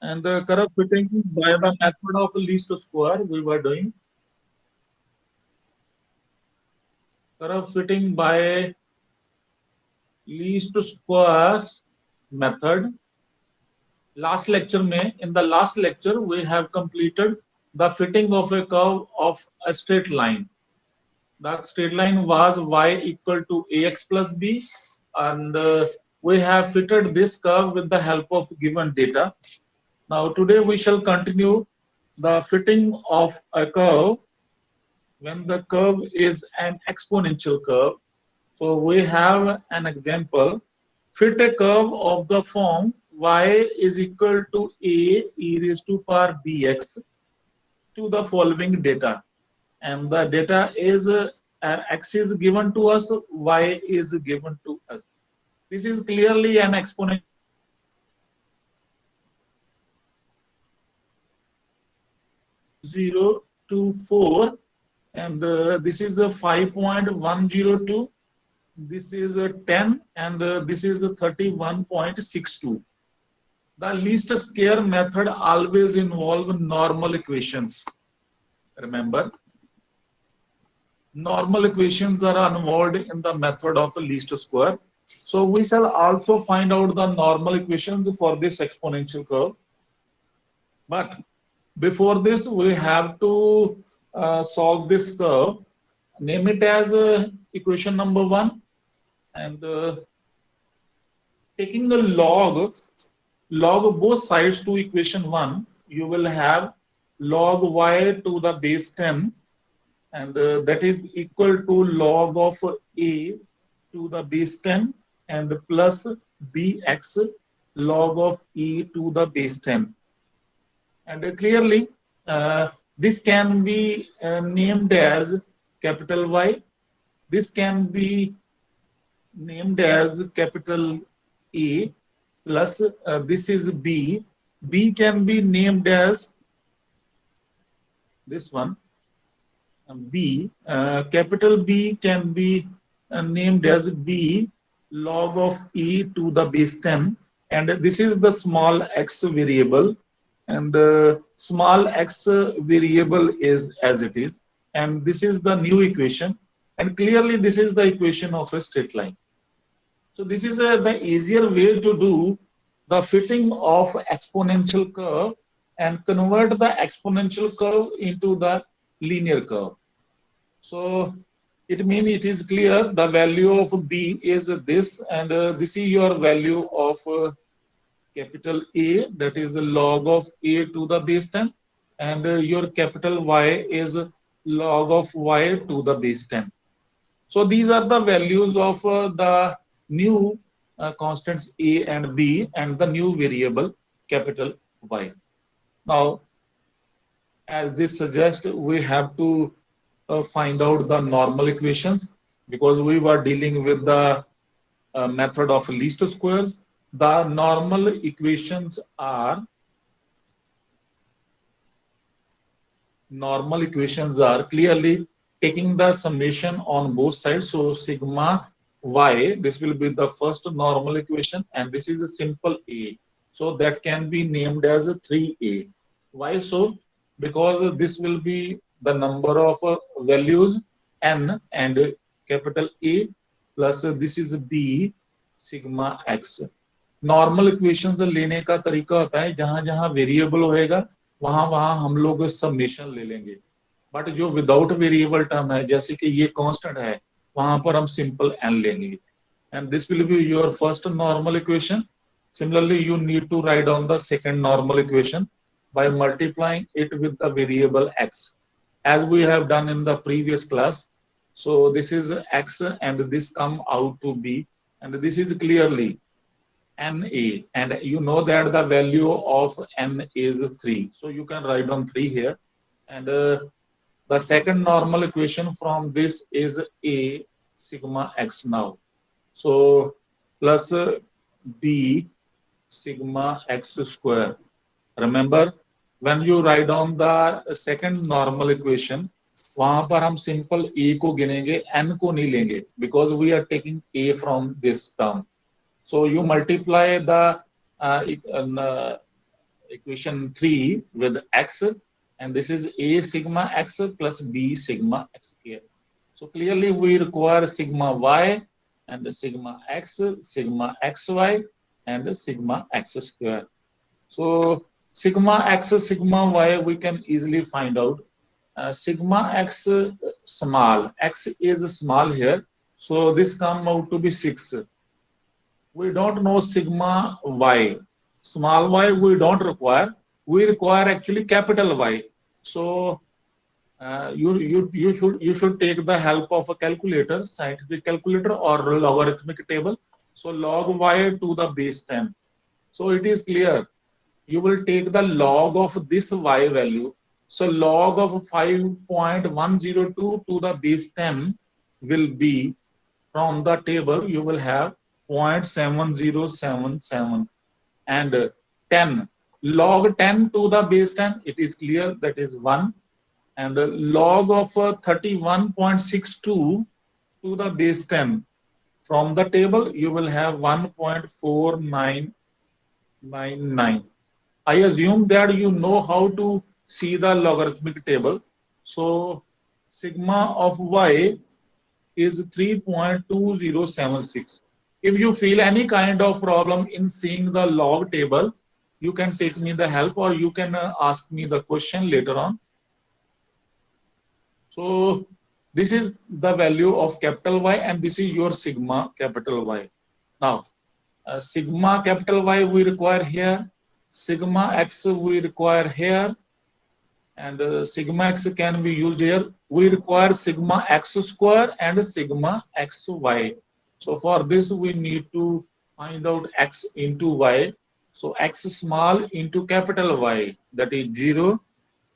And the curve fitting by the method of least square we were doing. Curve fitting by least squares method. In the last lecture, we have completed the fitting of a curve of a straight line. The straight line was y equal to ax plus b, and we have fitted this curve with the help of given data. Now today we shall continue the fitting of a curve when the curve is an exponential curve. So we have an example. Fit a curve of the form y is equal to a e raised to power bx to the following data. And the data is x is given to us, y is given to us. This is clearly an exponential 024, and this is a 5.102, this is a 10, and this is a 31.62. The least square method always involve normal equations. Remember, normal equations are involved in the method of least square. So we shall also find out the normal equations for this exponential curve. But before this, we have to solve this curve. Name it as equation number 1, and taking the log both sides to equation 1, you will have log y to the base 10, and that is equal to log of a to the base 10 and plus bx log of e to the base 10. And clearly, this can be named as capital Y. This can be named as capital A, plus this is B. B can be named as this one, B. Capital B can be named as B log of e to the base 10, and this is the small x variable, and the small x variable is as it is, and this is the new equation, and clearly this is the equation of a straight line. So this is the easier way to do the fitting of exponential curve and convert the exponential curve into the linear curve. So it means it is clear the value of b is this, and this is your value of capital A, that is the log of a to the base 10, and your capital Y is log of y to the base 10. So these are the values of the new constants a and b and the new variable capital Y. Now, as this suggests, we have to find out the normal equations, because we were dealing with the method of least squares. The normal equations are clearly taking the summation on both sides. So sigma y, this will be the first normal equation, and this is a simple a. So that can be named as a 3a. Why so? Because this will be the number of values n and capital A, plus this is b sigma x. Normal equations लेने का तरीका होता है, जहां जहां variable होएगा वहां वहां हम लोग समेशन ले लेंगे, बट जो विदाउट वेरिएबल टर्म है, जैसे कि ये कांस्टेंट है, वहां पर हम सिंपल n लेंगे, and this will be your first normal equation. Similarly, you need to write down the second normal equation by multiplying it with the variable x, as we have done in the previous class. So this is x, and this come out to b, and this is clearly NA, and you know that the value of N is 3. So you can write down 3 here. And the second normal equation from this is A sigma x now. So plus B sigma x square. Remember, when you write down the second normal equation, वहां पर हम simple a को गिनेंगे, n को नहीं लेंगे, because we are taking a from this term. So you multiply the equation 3 with x, and this is a sigma x plus b sigma x square. So clearly we require sigma y and the sigma xy, and the sigma x square. So sigma x, sigma y, we can easily find out. Sigma x small, x is small here, so this come out to be 6. We don't know sigma y. Small y we don't require. We require actually capital Y. So you should take the help of a calculator, scientific calculator or logarithmic table. So log y to the base 10. So it is clear. You will take the log of this y value. So log of 5.102 to the base 10 will be, from the table you will have 0.7077, and 10 log 10 to the base 10, it is clear that is 1, and log of 31.62 to the base 10, from the table you will have 1.4999. I assume that you know how to see the logarithmic table. So sigma of y is 3.2076. If you feel any kind of problem in seeing the log table, you can take me the help, or you can ask me the question later on. So this is the value of capital Y, and this is your sigma capital Y. Now sigma capital Y we require here, sigma x we require here, and sigma x can be used here. We require sigma x square and sigma xy. So for this we need to find out x into y. So x small into capital Y, that is 0,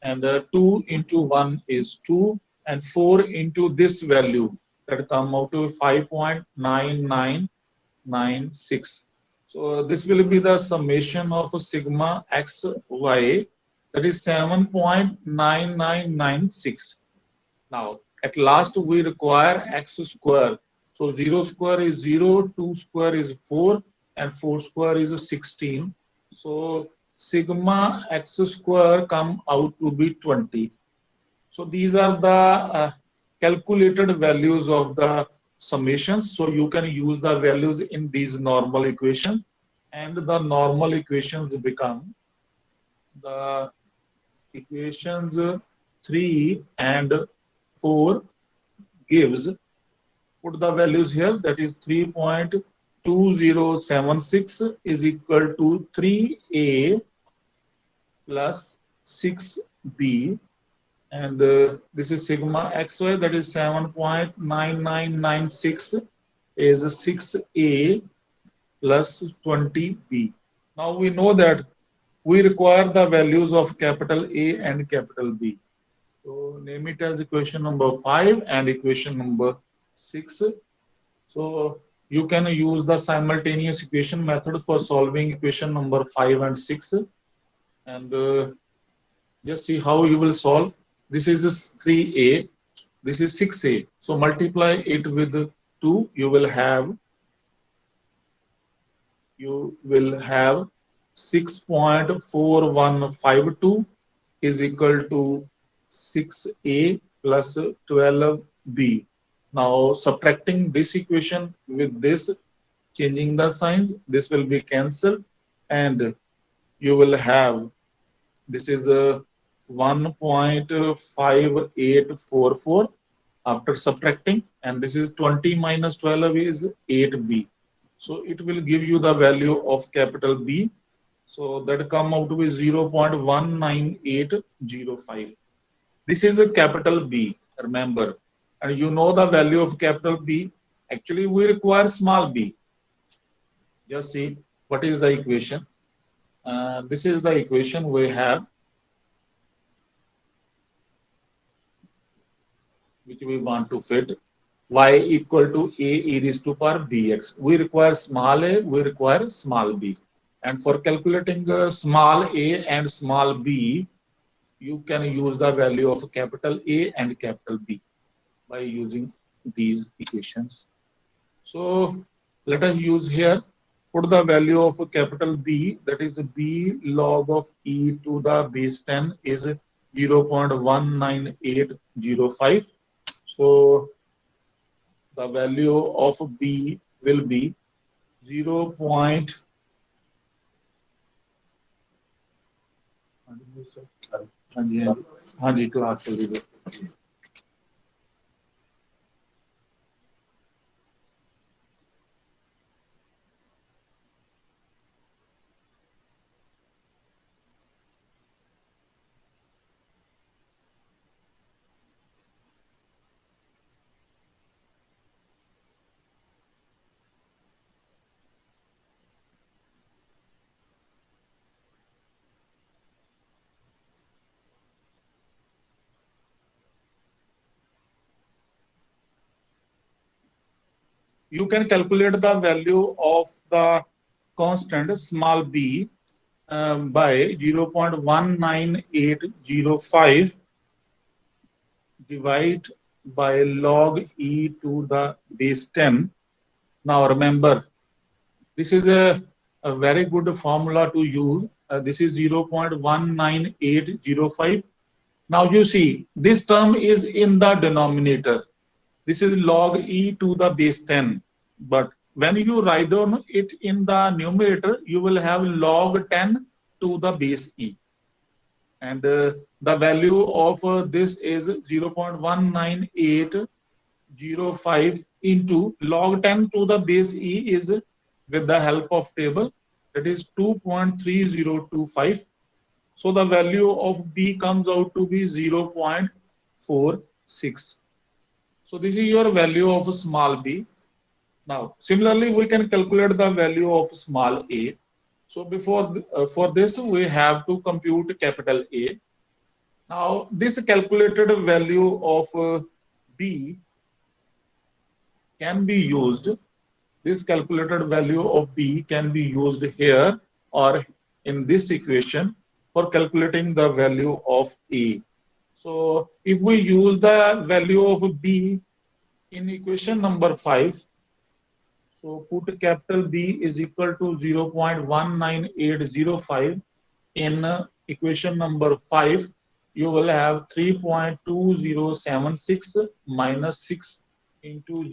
and 2 into 1 is 2, and 4 into this value, that come out to 5.9996. So this will be the summation of sigma x y, that is 7.9996. Now at last we require x square. So 0 square is 0, 2 square is 4, and 4 square is 16. So sigma x square come out to be 20. So these are the calculated values of the summations. So you can use the values in these normal equations, and the normal equations become the equations 3 and 4 gives, put the values here, that is 3.2076 is equal to 3a plus 6b, and this is sigma xy, that is 7.9996 is 6a plus 20b. Now we know that we require the values of capital A and capital B. So name it as equation number 5 and equation number 6. So you can use the simultaneous equation method for solving equation number 5 and 6, and just see how you will solve. This is 3a, this is 6a. So multiply it with 2, you will have 6.4152 is equal to 6a plus 12b. Now subtracting this equation with this, changing the signs, this will be cancelled, and you will have, this is a 1.5844 after subtracting, and this is 20 minus 12 is 8b. So it will give you the value of capital B. So that come out to be 0.19805. This is a capital B, remember. And you know the value of capital B. Actually, we require small b. Just see what is the equation. This is the equation we have, which we want to fit. Y equal to a e raised to power bx. We require small a, we require small b. And for calculating small a and small b, you can use the value of capital A and capital B by using these equations. So let us use here put the value of capital B, that is B log of E to the base 10 is 0.19805. So the value of B will be 0. हाँ जी हाँ जी class चल रही है you can calculate the value of the constant small b by 0.19805 divide by log e to the base 10. Now remember, this is a very good formula to use. This is 0.19805. Now you see, this term is in the denominator. This is log e to the base 10. But when you write down it in the numerator, you will have log 10 to the base e. And the value of this is 0.19805 into log 10 to the base e is with the help of table, that is 2.3025. So the value of b comes out to be 0.46. So this is your value of small b. Now, similarly, we can calculate the value of small a. So for this, we have to compute capital A. Now, this calculated value of b can be used. This calculated value of b can be used here or in this equation for calculating the value of a. So if we use the value of b in equation number 5, so put capital B is equal to 0.19805 in equation number 5. You will have 3.2076 minus 6 into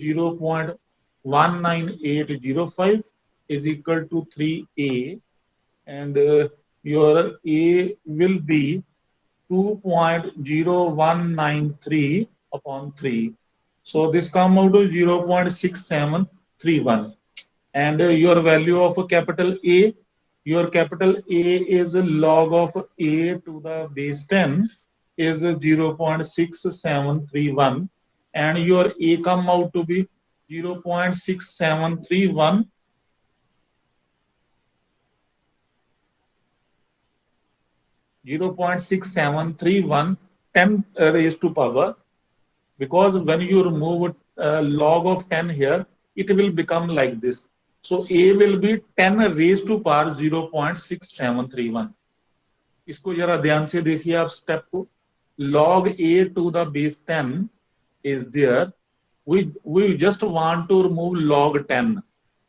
0.19805 is equal to 3a, and your a will be 2.0193 upon 3. So this come out to 0.6731. And your value of capital A, your capital A is log of A to the base 10 is 0.6731. And your A come out to be 0.6731 0.6731 10 raised to power, because when you remove log of 10 here, it will become like this. So a will be 10 raised to power 0.6731. इसको जरा ध्यान से देखिए आप step को. Log a to the base 10 is there. We just want to remove log 10.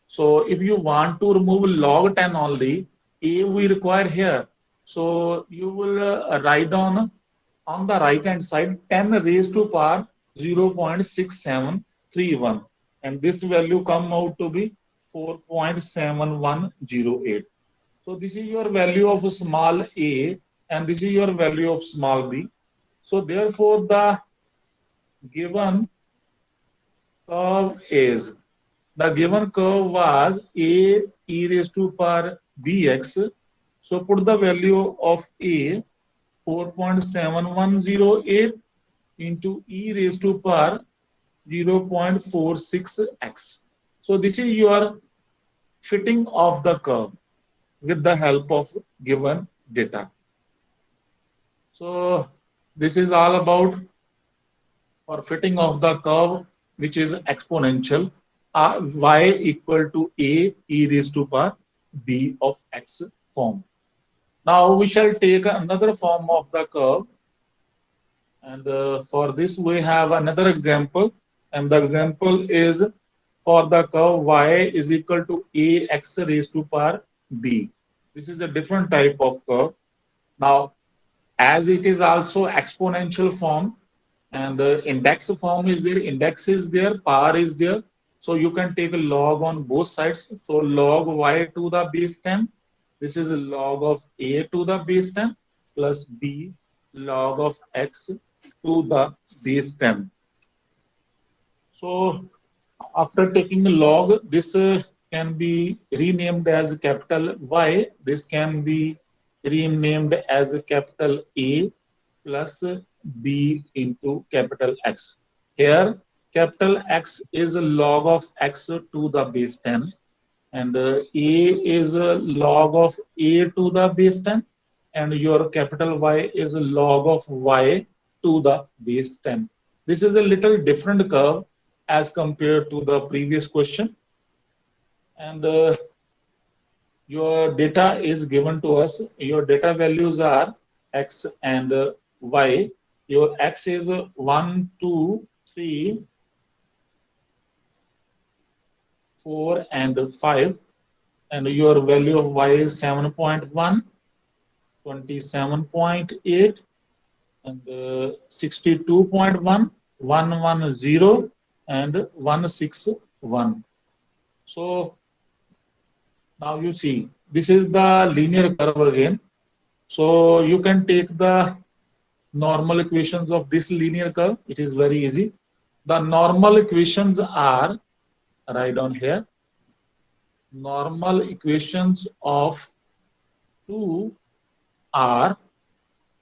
So if you want to remove log 10 only, a we require here. So you will write down on the right hand side 10 raised to power 0.6731, and this value come out to be 4.7108. So this is your value of small a and this is your value of small b. So therefore the given curve is, the given curve was a e raised to power bx. So put the value of a 4.7108 into e raised to power 0.46x. So this is your fitting of the curve with the help of given data. So this is all about for fitting of the curve which is exponential, y equal to a e raised to power b of x form. Now we shall take another form of the curve, and for this we have another example, and the example is for the curve y is equal to ax raised to power b. This is a different type of curve. Now, as it is also exponential form, and index form is there, index is there, power is there. So you can take a log on both sides. So log y to the base 10, this is a log of a to the base 10 plus b log of x to the base 10. So after taking a log, this can be renamed as capital Y. This can be renamed as a capital A plus B into capital X. Here, capital X is a log of X to the base 10, and A is a log of A to the base 10, and your capital Y is a log of Y to the base 10. This is a little different curve as compared to the previous question, and your data is given to us. Your data values are X and Y. Your X is 1, 2, 3, 4, and 5, and your value of Y is 7.1, 27.8, and 62.1, 110, and 161. So now you see, this is the linear curve again. So you can take the normal equations of this linear curve. It is very easy. The normal equations are, write down here, normal equations of 2 are,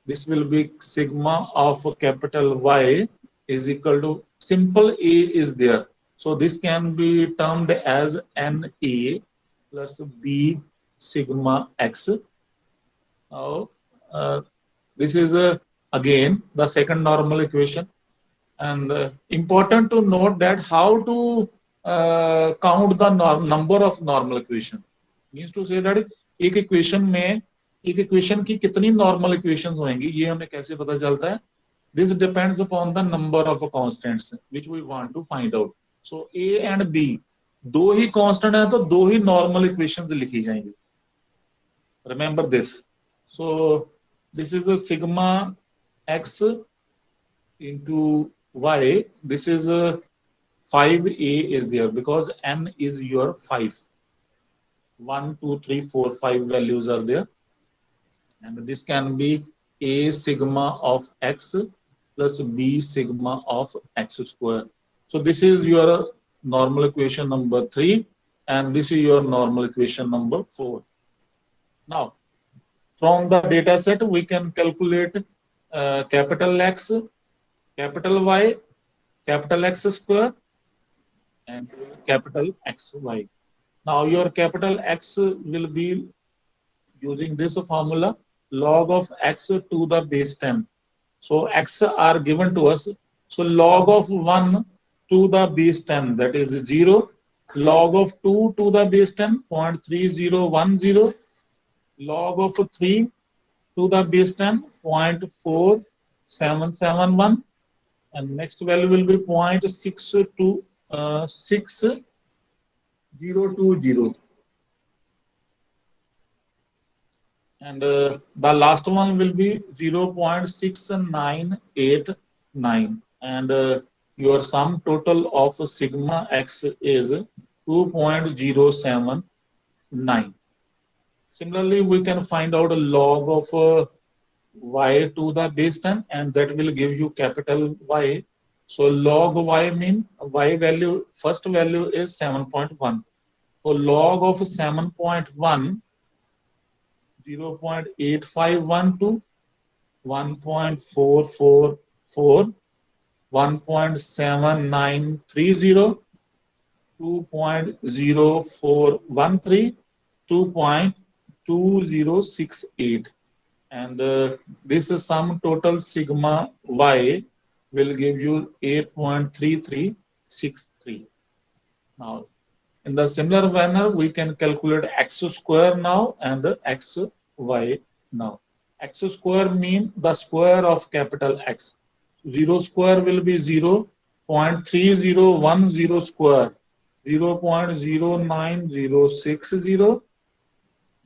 this will be sigma of capital Y is equal to, simple A is there. So this can be termed as NA plus B sigma X. Now, this is again the second normal equation. And important to note that how to count the number of normal equations. Means to say that एक equation में एक equation की कितनी normal equations होंगी, ये हमें कैसे पता चलता है? This depends upon the number of constants which we want to find out. So A and B दो ही constant है तो दो ही normal equations लिखी जाएंगी. Remember this. So this is a sigma x into y. This is a 5a is there because n is your 5. 1, 2, 3, 4, 5 values are there. And this can be a sigma of x plus b sigma of x square. So this is your normal equation number 3, and this is your normal equation number 4. Now, from the data set, we can calculate capital X, capital Y, capital X square, and capital XY. Now, your capital X will be using this formula, log of X to the base 10. So, X are given to us. So, log of 1 to the base 10, that is 0. Log of 2 to the base 10, 0.3010. Log of 3 to the base 10, 0.4771, and next value will be 0.6020, and the last one will be 0.6989, and your sum total of sigma x is 2.079. Similarly, we can find out a log of y to the base 10, and that will give you capital Y. So log y mean y value, first value is 7.1. So log of 7.1, 0.8512, 1.444, 1.7930, 2.0413, 2.2068, and this sum total sigma y will give you 8.3363. Now, in the similar manner, we can calculate x square now and xy now. X square mean the square of capital X. 0 square will be 0.3010 square. 0.09060,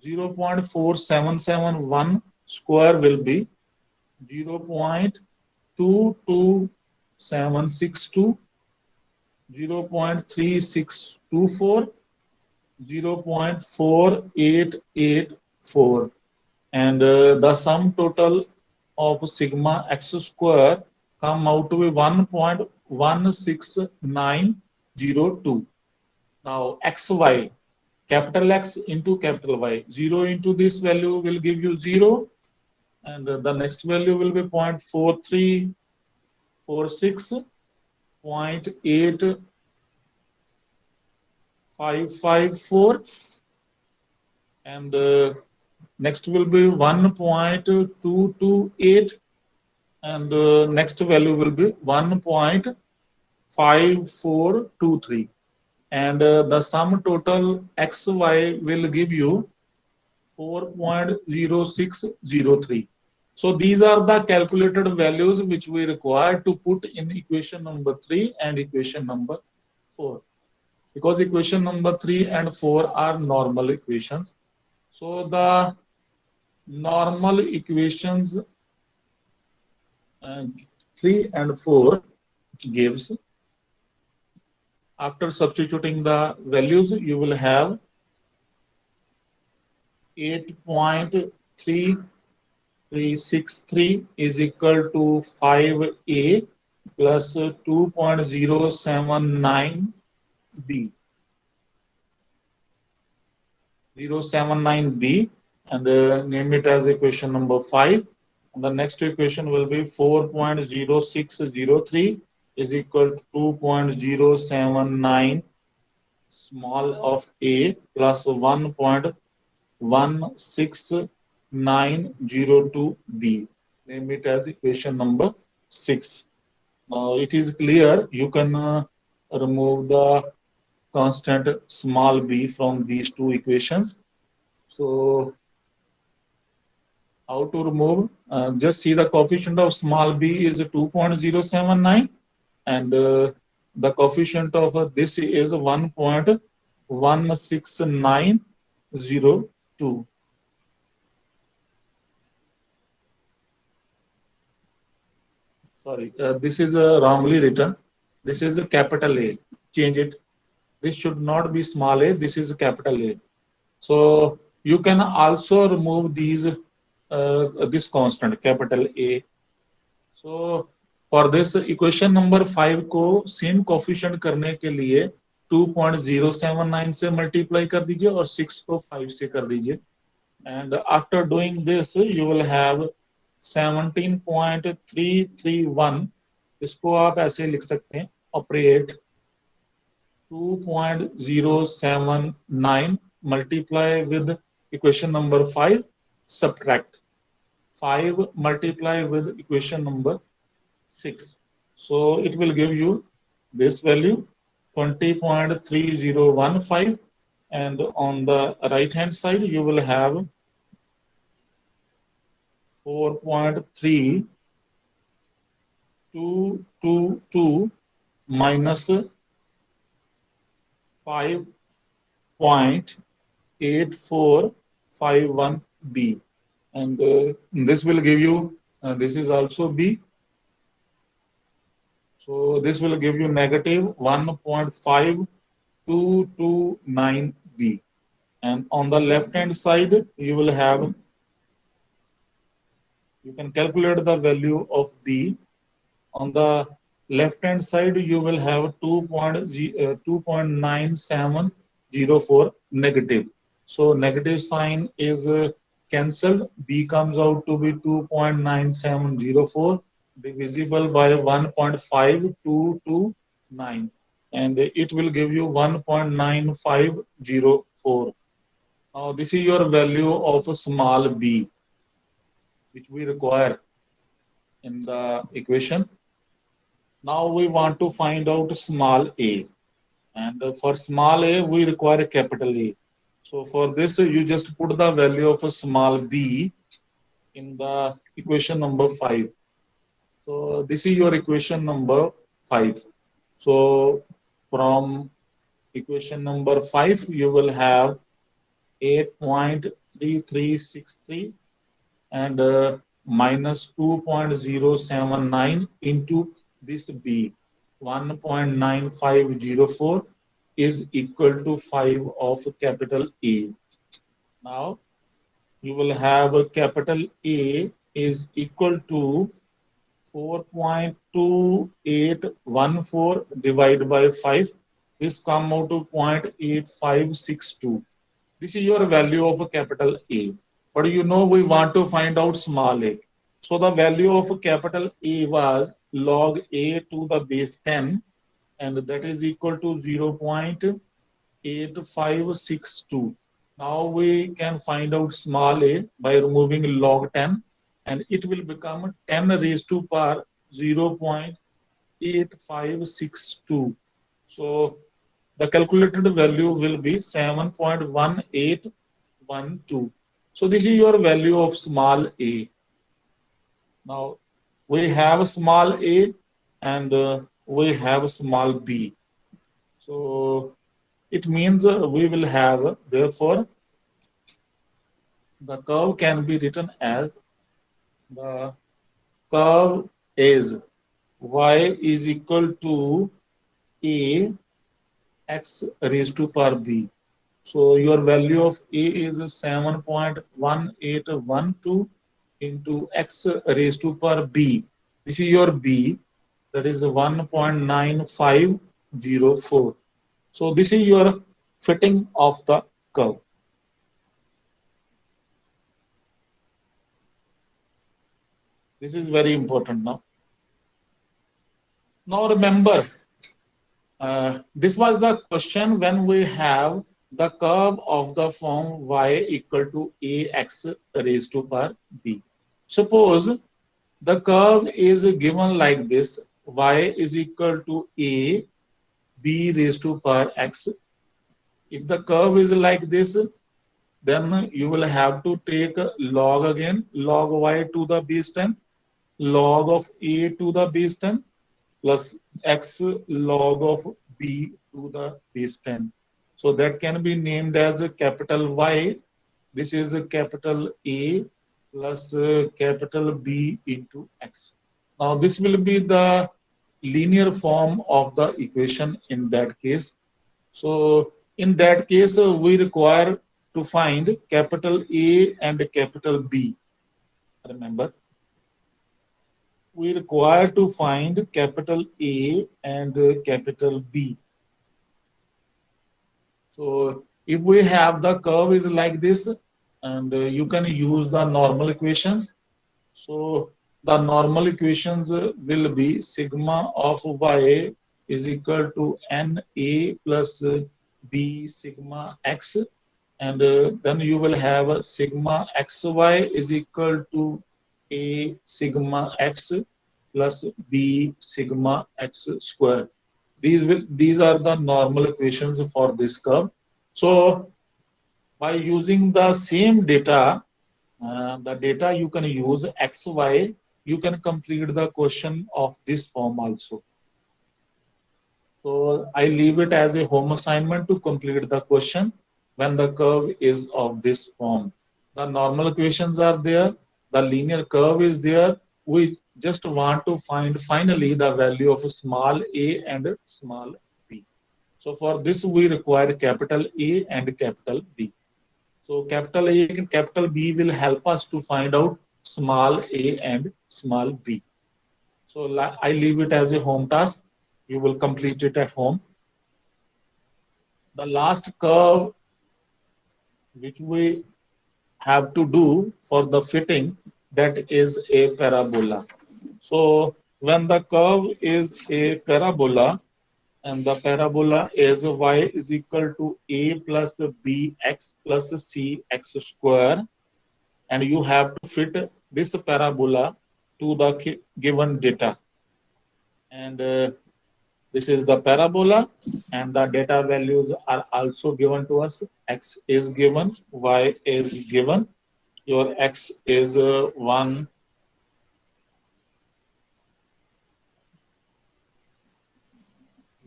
0.4771 square will be 0.22762, 0.3624, 0.4884, and the sum total of sigma x square come out to be 1.16902. Now xy, capital X into capital Y, 0 into this value will give you 0, and the next value will be 0.4346, 0.8554, and next will be 1.228, and next value will be 1.5423, and the sum total xy will give you 4.0603. So these are the calculated values which we require to put in equation number 3 and equation number 4, because equation number 3 and 4 are normal equations. So the normal equations uh, 3 and 4 gives, after substituting the values, you will have 8.3363 is equal to 5a plus 2.079b, 079b, and name it as equation number 5. And the next equation will be 4.0603 is equal to 2.079 small of a plus 1.16902b. Name it as equation number 6. Now it is clear you can remove the constant small b from these two equations. So how to remove? Just see the coefficient of small b is 2.079, and the coefficient of this is 1.16902. Sorry, this is wrongly written. This is a capital A. Change it. This should not be small a. This is a capital A. So you can also remove these this constant capital A. So for this equation number 5 को same coefficient करने के लिए 2.079 से multiply कर दीजिए और 6 को 5 से कर दीजिए, and after doing this you will have 17.331. इसको आप ऐसे लिख सकते हैं, operate 2.079 multiply with equation number 5, subtract 5 multiply with equation number 6. So it will give you this value 20.3015, and on the right hand side you will have 4.3222 minus 5.8451b, and this will give you this is also b, so this will give you negative 1.5229b, and on the left hand side you will have, you can calculate the value of b. On the left hand side you will have 2.9704 negative. So negative sign is cancelled. B comes out to be 2.9704 divisible by 1.5229, and it will give you 1.9504. Now this is your value of a small b which we require in the equation. Now we want to find out small a, and for small a we require a capital A. So for this you just put the value of a small b in the equation number 5. So this is your equation number 5. So from equation number 5, you will have 8.3363 and minus 2.079 into this B, 1.9504 is equal to 5 of capital A. Now, you will have a capital A is equal to 4.2814 divided by 5. This come out to 0.8562. This is your value of a capital A. But you know we want to find out small a. So the value of capital A was log A to the base 10, and that is equal to 0.8562. Now we can find out small a by removing log 10, and it will become 10 raised to power 0.8562. So the calculated value will be 7.1812. So this is your value of small a. Now we have small a and we have small b. So it means we will have, therefore, the curve can be written as the curve is y is equal to a x raised to power b. So your value of A is 7.1812 into x raised to power b. This is your b, that is 1.9504. So this is your fitting of the curve. This is very important now. Now remember, this was the question when we have the curve of the form y equal to ax raised to power b. Suppose the curve is given like this, y is equal to a b raised to power x. If the curve is like this, then you will have to take log again, log y to the base 10, log of a to the base 10 plus x log of b to the base 10. So that can be named as a capital Y. This is a capital A plus capital B into x. Now this will be the linear form of the equation in that case. So in that case, we require to find capital A and capital B. Remember, we require to find capital A and capital B. So if we have the curve is like this, and you can use the normal equations. So the normal equations will be sigma of y is equal to na plus b sigma x, and then you will have sigma xy is equal to a sigma x plus b sigma x square. These are the normal equations for this curve. So by using the same data, the data you can use xy, you can complete the question of this form also. So I leave it as a home assignment to complete the question when the curve is of this form. The normal equations are there, the linear curve is there. We just want to find finally the value of small a and small b. So for this we require capital A and capital B. So capital A and capital B will help us to find out small a and small b. So I leave it as a home task. You will complete it at home. The last curve which we have to do for the fitting, that is a parabola. So when the curve is a parabola and the parabola is y is equal to a plus bx plus cx square, and you have to fit this parabola to the given data. And this is the parabola, and the data values are also given to us. X is given, y is given. Your x is 1.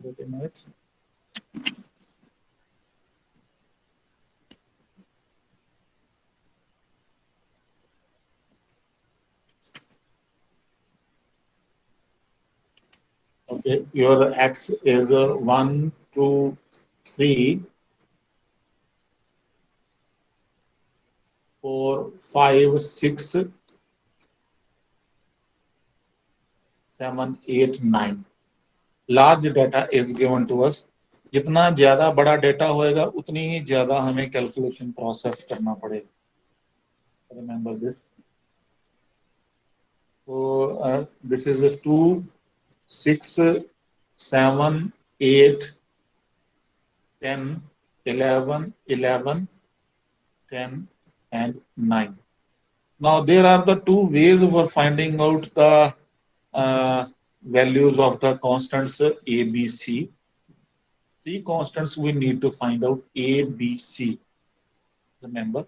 Wait a minute. your x is 1, 2, 3, 4, 5, 6, 7, 8, 9. Large data is given to us. जितना ज्यादा बड़ा data होएगा उतनी ही ज्यादा हमें calculation process करना पड़ेगा. Remember this. So this is a 2, 6, 7, 8, 10, 11, 11, 10, and 9. Now there are the two ways for finding out the values of the constants A, B, C. Three constants we need to find out A, B, C. Remember.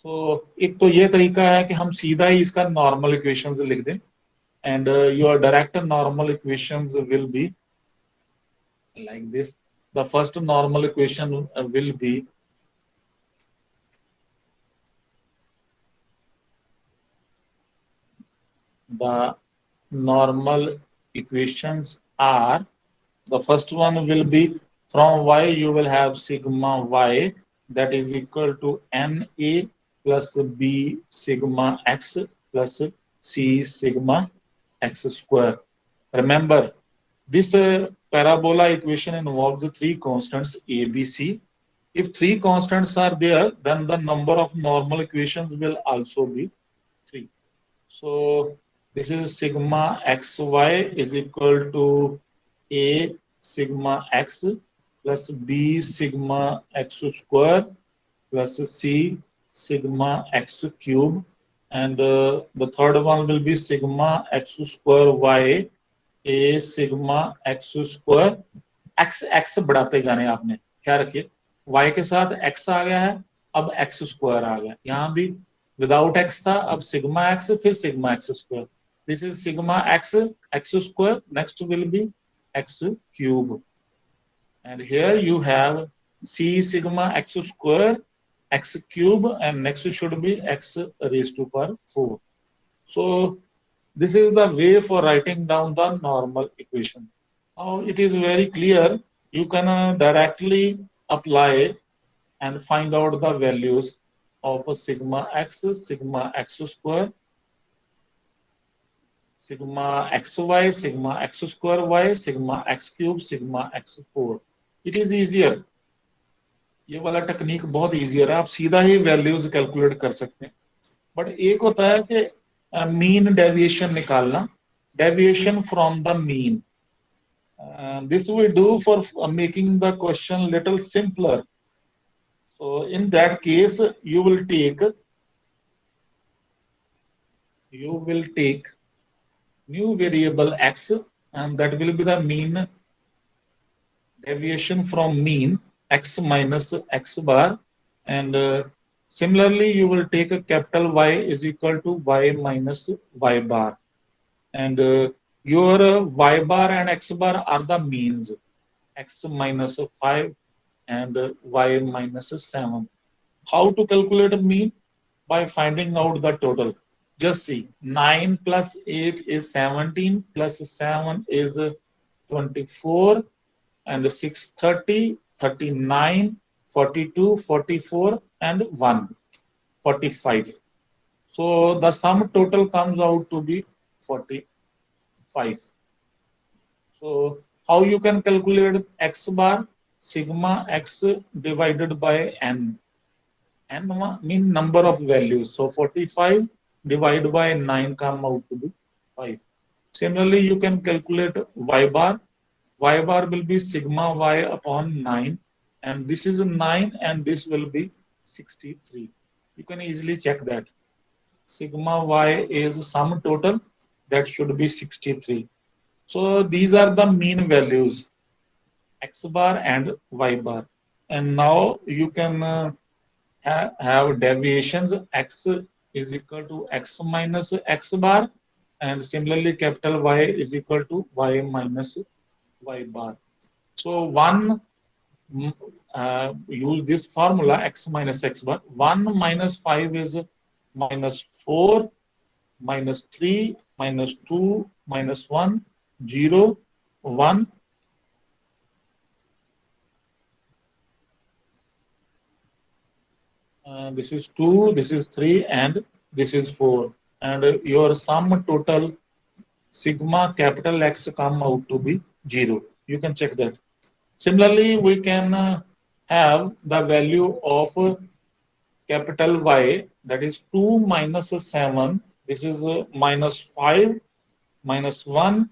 So एक तो ये तरीका है कि हम सीधा ही इसका normal equations लिख दें. And your direct normal equations will be like this. The first normal equation will be the normal equations are, the first one will be from y you will have sigma y that is equal to na plus b sigma x plus c sigma x square. Remember, this parabola equation involves three constants a, b, c. If three constants are there, then the number of normal equations will also be three. So this is sigma xy is equal to a sigma x plus b sigma x square plus c sigma x cube, and the third one will be sigma x square y a sigma x square x x बढ़ाते जाने. आपने क्या रखिए y के साथ x आ गया है, अब x स्क्वायर आ गया. यहाँ भी विदाउट x था, अब सिग्मा x फिर sigma x square. This is sigma x x square, next will be x cube, and here you have c sigma x square x cube, and next should be x raised to power 4. So this is the way for writing down the normal equation. Now it is very clear. You can directly apply and find out the values of sigma x square, sigma xy, sigma x square y, sigma x cube, sigma x 4. It is easier. ये वाला technique बहुत easier है, आप सीधा ही values calculate कर सकते हैं. But एक होता है कि मीन डेविएशन निकालना, deviation from the mean. This we do for making the question little simpler. So in that case, you will take new variable x, and that will be the mean deviation from mean x minus x bar, and similarly you will take a capital Y is equal to y minus y bar, and your y bar and x bar are the means, x minus 5 and y minus 7. How to calculate a mean? By finding out the total. Just see, 9 plus 8 is 17, plus 7 is 24, and 6, 30, 39, 42, 44, and 1, 45. So the sum total comes out to be 45. So how you can calculate x bar? Sigma x divided by n. N mean number of values. So 45 divided by 9 come out to be 5. Similarly, you can calculate y bar. Y bar will be sigma y upon 9, and this is 9, and this will be 63. You can easily check that. Sigma y is sum total, that should be 63. So these are the mean values, x bar and y bar. And now you can have deviations. X is equal to x minus x bar, and similarly capital Y is equal to y minus y bar. So one, use this formula x minus x bar. 1 minus 5 is minus 4, minus 3, minus 2, minus 1, 0, 1, this is 2, this is 3, and this is 4. And your sum total sigma capital X come out to be 0. You can check that. Similarly, we can have the value of capital Y, that is 2 minus 7. This is minus 5, minus 1,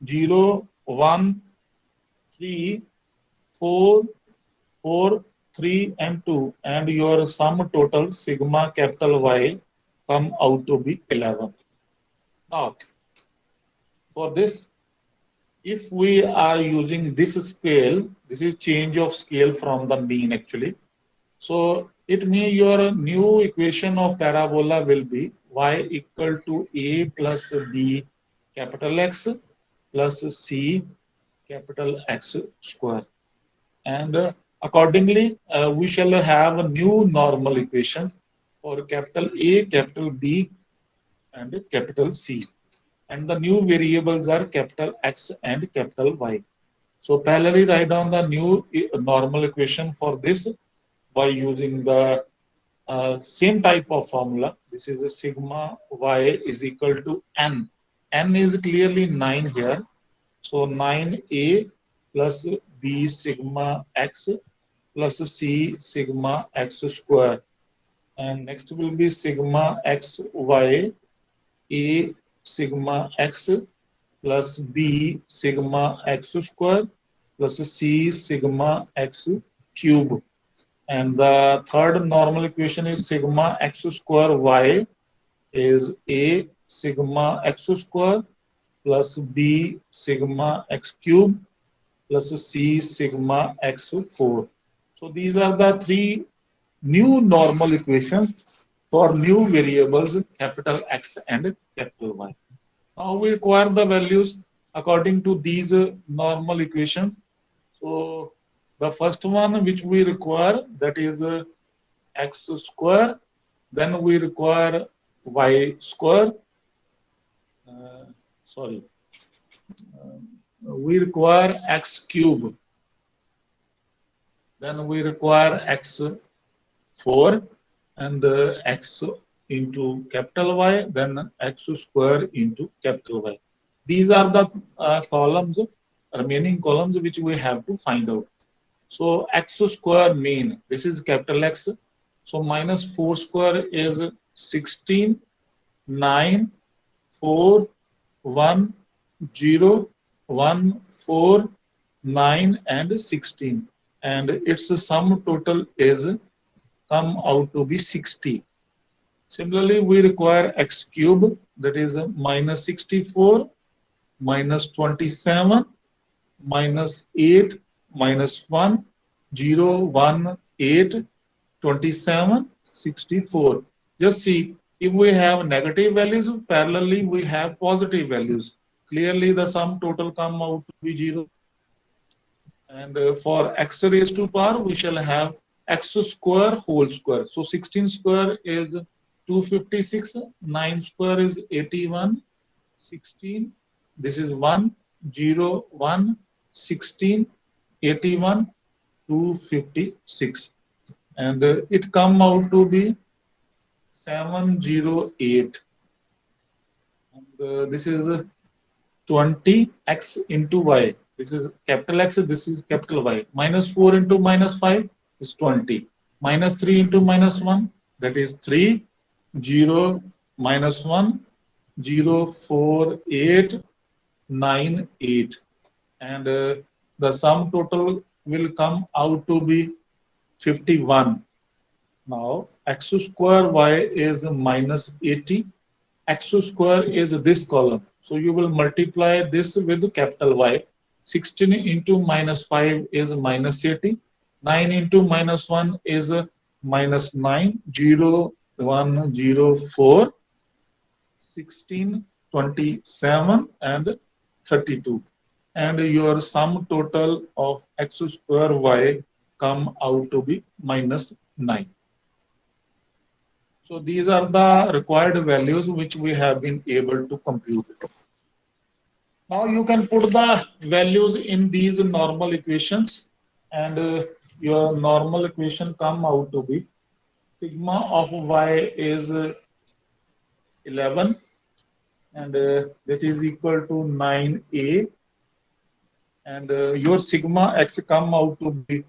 0, 1, 3, 4, 4, 3, and 2. And your sum total sigma capital Y come out to be 11. Now, for this, if we are using this scale, this is change of scale from the mean actually. So it means your new equation of parabola will be y equal to a plus b capital X plus c capital X square. And accordingly, we shall have a new normal equations for capital A, capital B, and capital C. And the new variables are capital X and capital Y. So parallelly write down the new normal equation for this by using the same type of formula. This is a sigma y is equal to n. N is clearly 9 here. So 9a plus b sigma x plus c sigma x square. And next will be sigma x y a sigma x plus b sigma x square plus c sigma x cube. And the third normal equation is sigma x square y is a sigma x square plus b sigma x cube plus c sigma x 4. So these are the three new normal equations for new variables capital X and capital Y. Now we require the values according to these normal equations. So the first one which we require, that is x square. Then we require y square. Uh, sorry. We require x cube. Then we require x 4 and x into capital Y, then x square into capital Y. These are the columns, remaining columns which we have to find out. So x square mean, this is capital X. So minus 4 square is 16, 9, 4, 1, 0, 1, 4, 9, and 16. And its sum total is come out to be 60. Similarly, we require x cube, that is minus 64, minus 27, minus 8, minus 1, 0, 1, 8, 27, 64. Just see, if we have negative values, parallelly we have positive values. Clearly the sum total come out to be 0. And for x raised to power, we shall have x square whole square. So 16 square is 256, 9 square is 81, 16, this is 1, 0, 1, 16, 81, 256. And it come out to be 708. And this is 20x into y. This is capital X, this is capital Y. Minus 4 into minus 5 is 20. Minus 3 into minus 1, that is 3. 0, minus 1, 0, 4, 8, 9, 8. And the sum total will come out to be 51. Now, x square y is minus 80. X square is this column. So you will multiply this with capital Y. 16 into minus 5 is minus 80. 9 into minus 1 is minus 9. 0, 1, 0, 4. 16, 27, and 32. And your sum total of x square y come out to be minus 9. So these are the required values which we have been able to compute. Now you can put the values in these normal equations, and your normal equation come out to be sigma of y is 11, and that is equal to 9a, and your sigma x come out to be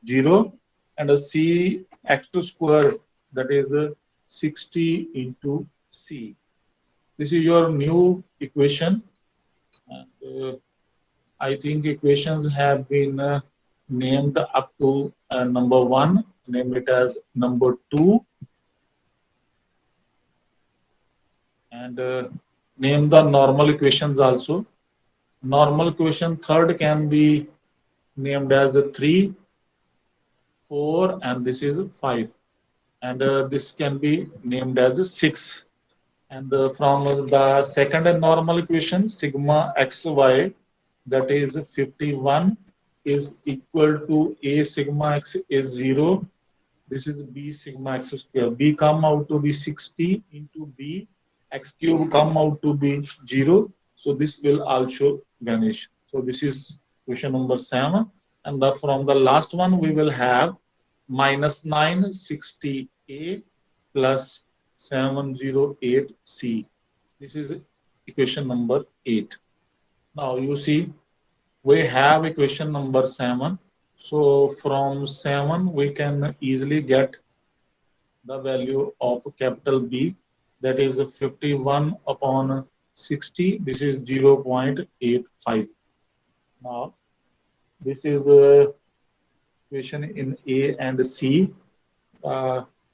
0, and a c x square, that is 60 into c. This is your new equation, and I think equations have been named up to number 1, name it as number 2, and name the normal equations also. Normal equation third can be named as 3, 4, and this is 5, and this can be named as 6. And from the second normal equation, sigma xy, that is 51, is equal to a sigma x is 0. This is b sigma x square. B come out to be 60 into b, x cube come out to be 0. So this will also vanish. So this is question number 7. And from the last one, we will have minus 960a plus 708c. This is equation number 8. Now you see we have equation number 7. So from 7 we can easily get the value of capital B, that is 51 upon 60. This is 0.85. Now this is the equation in A and C.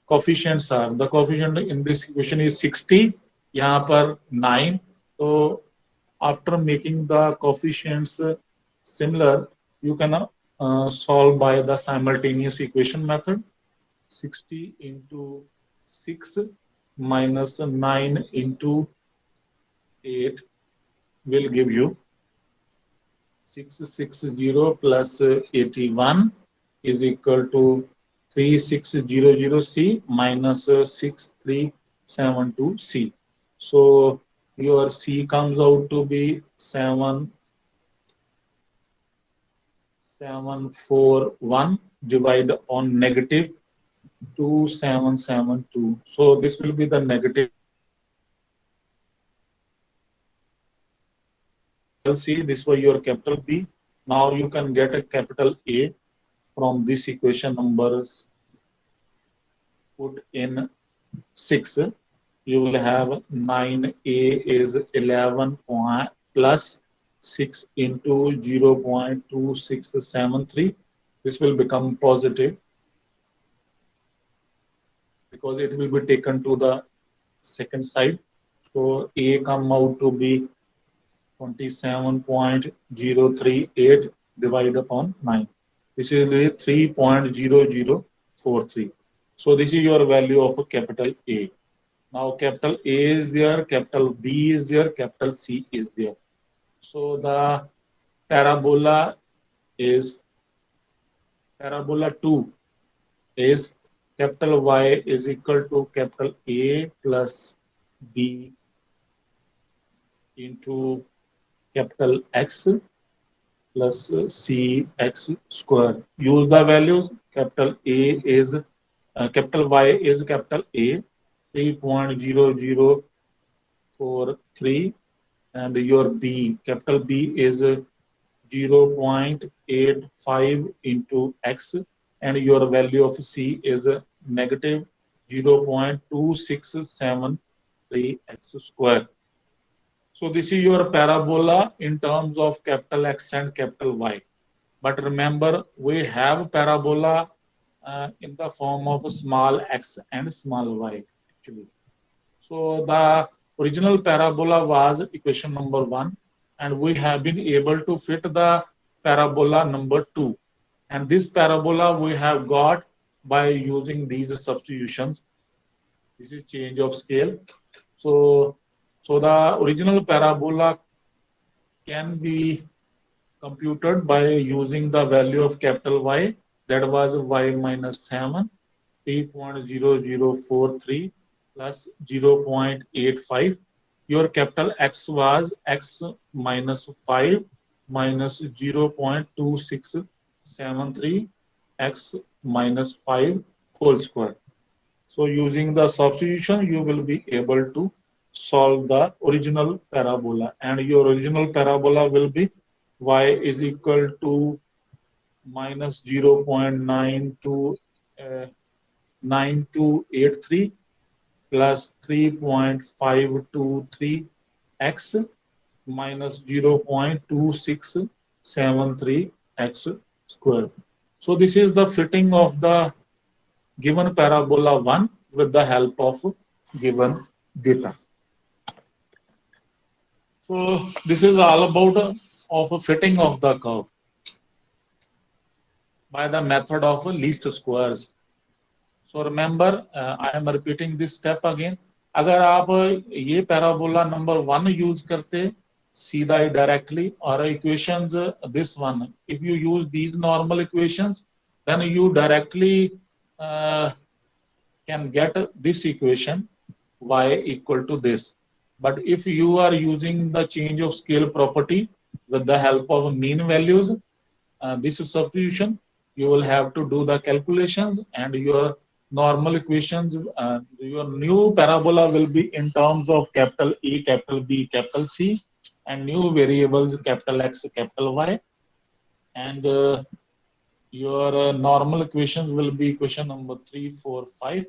Coefficients are, the coefficient in this equation is 60, यहाँ पर 9. So after making the coefficients similar, you can solve by the simultaneous equation method. 60 into 6 minus 9 into 8 will give you 660 plus 81 is equal to 3600C minus 6372C. So your C comes out to be 7741 divided on negative 2772. So this will be the negative. C, this was your capital B. Now you can get a capital A from this equation numbers put in 6. You will have 9A is 11 point plus 6 into 0.2673. This will become positive because it will be taken to the second side. So A come out to be 27.038 divided upon 9. This is 3.0043. So this is your value of capital A. Now capital A is there, capital B is there, capital C is there. So the parabola 2 is capital Y is equal to capital A plus B into capital X plus CX square. Use the values. Capital A is capital Y is capital A 3.0043, and your B capital B is 0.85 into X, and your value of C is negative 0.2673 X square. So this is your parabola in terms of capital X and capital Y. But remember, we have parabola in the form of small x and small y actually. So the original parabola was equation number 1, and we have been able to fit the parabola number 2. And this parabola we have got by using these substitutions. This is change of scale. So the original parabola can be computed by using the value of capital Y, that was Y minus 7, 3.0043 plus 0.85. your capital X was X minus 5 minus 0.2673 X minus 5 whole square. So using the substitution, you will be able to solve the original parabola, and your original parabola will be y is equal to minus 0.92 9283 plus 3.523 x minus 0.2673 x squared. So this is the fitting of the given parabola 1 with the help of given data. So this is all about of a fitting of the curve by the method of least squares. So remember, I am repeating this step again. अगर आप ये parabola number 1 use करते सीधा ही directly, or equations this one, if you use these normal equations, then you directly can get this equation y equal to this. But if you are using the change of scale property with the help of mean values, this substitution, you will have to do the calculations, and your normal equations, your new parabola will be in terms of capital A, capital B, capital C, and new variables capital X, capital Y, and your normal equations will be equation number 3, 4, 5,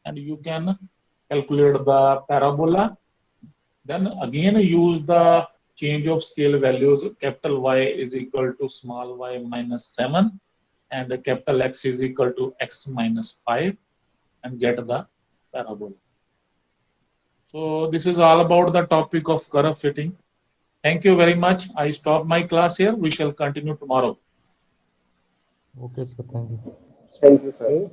and you can calculate the parabola. Then again use the change of scale values. Capital Y is equal to small y minus 7, and capital X is equal to x minus 5, and get the parabola. So this is all about the topic of curve fitting. Thank you very much. I stop my class here. We shall continue tomorrow. Okay, sir. Thank you. Thank you, sir.